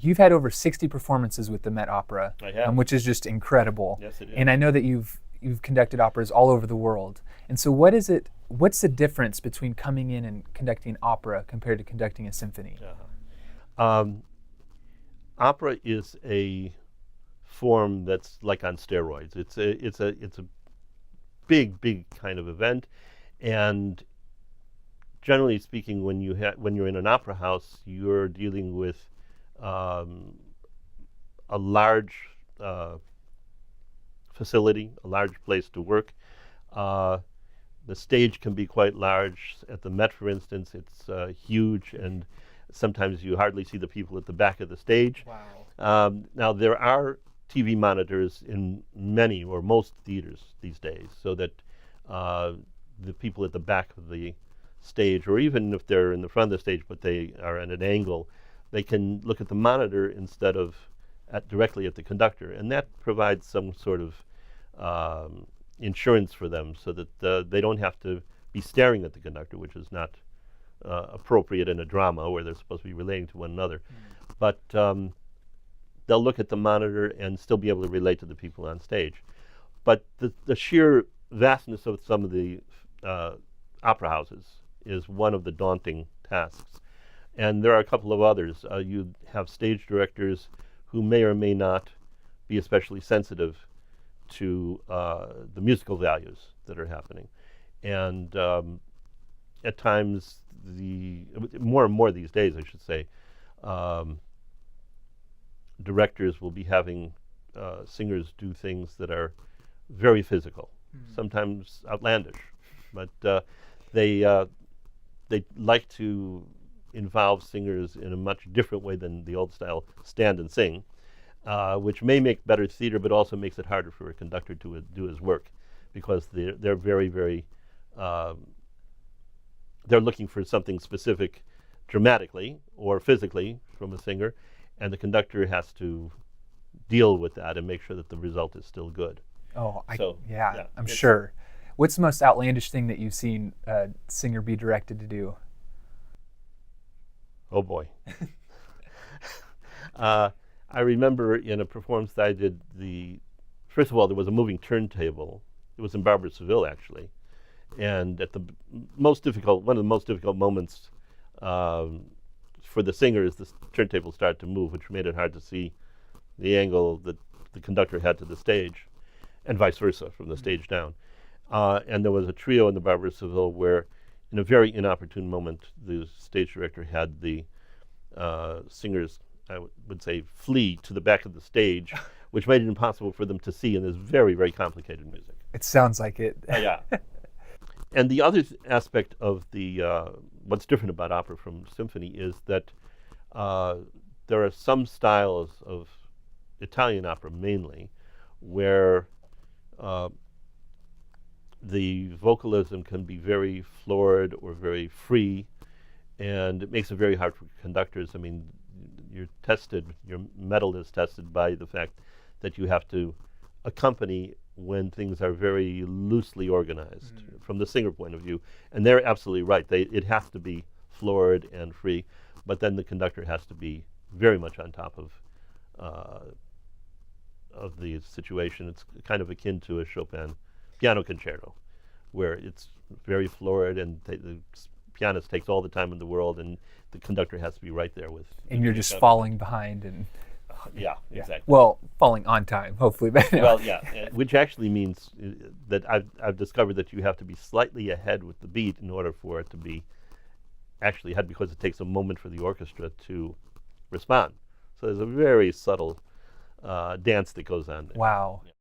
you've had over 60 performances with the Met Opera, I have. which is just incredible. Yes, it is. And I know that you've conducted operas all over the world. And so what's the difference between coming in and conducting opera compared to conducting a symphony? Opera is a form that's like on steroids. It's a big kind of event, and generally speaking, when you're in an opera house, you're dealing with a large facility, a large place to work. The stage can be quite large. At the Met, for instance, it's huge, and sometimes you hardly see the people at the back of the stage. Wow. Now, there are TV monitors in many or most theaters these days, so that the people at the back of the stage, or even if they're in the front of the stage but they are at an angle, they can look at the monitor instead of directly at the conductor, and that provides some sort of insurance for them, so that they don't have to be staring at the conductor, which is not appropriate in a drama where they're supposed to be relating to one another. But they'll look at the monitor and still be able to relate to the people on stage. But the sheer vastness of some of the opera houses is one of the daunting tasks. And there are a couple of others. You have stage directors who may or may not be especially sensitive to the musical values that are happening. And at times, more and more these days, I should say, directors will be having singers do things that are very physical, sometimes outlandish, but they like to involve singers in a much different way than the old style stand and sing, which may make better theater, but also makes it harder for a conductor to do his work, because they're very they're looking for something specific dramatically or physically from a singer, and the conductor has to deal with that and make sure that the result is still good. Oh, Yeah, I'm sure. What's the most outlandish thing that you've seen a singer be directed to do? Oh boy. I remember in a performance that I did, first of all, there was a moving turntable. It was in Barbara Seville, actually. And at one of the most difficult moments for the singers, the turntable started to move, which made it hard to see the angle that the conductor had to the stage, and vice versa, from the stage down. And there was a trio in the Barbara Seville where, in a very inopportune moment, the stage director had the singers, I would say, flee to the back of the stage, which made it impossible for them to see in this very complicated music. It sounds like it. Yeah. And the other aspect of what's different about opera from symphony is that there are some styles of Italian opera mainly where the vocalism can be very florid or very free, and it makes it very hard for conductors. I mean, your metal is tested by the fact that you have to accompany when things are very loosely organized from the singer point of view. And they're absolutely right. It has to be florid and free, but then the conductor has to be very much on top of the situation. It's kind of akin to a Chopin piano concerto, where it's very florid and the pianist takes all the time in the world, and the conductor has to be right there with. And you're just falling behind and. Yeah, exactly. Well, falling on time, hopefully. Well, yeah, which actually means that I've discovered that you have to be slightly ahead with the beat in order for it to be actually ahead, because it takes a moment for the orchestra to respond. So there's a very subtle dance that goes on there. Wow. Yeah.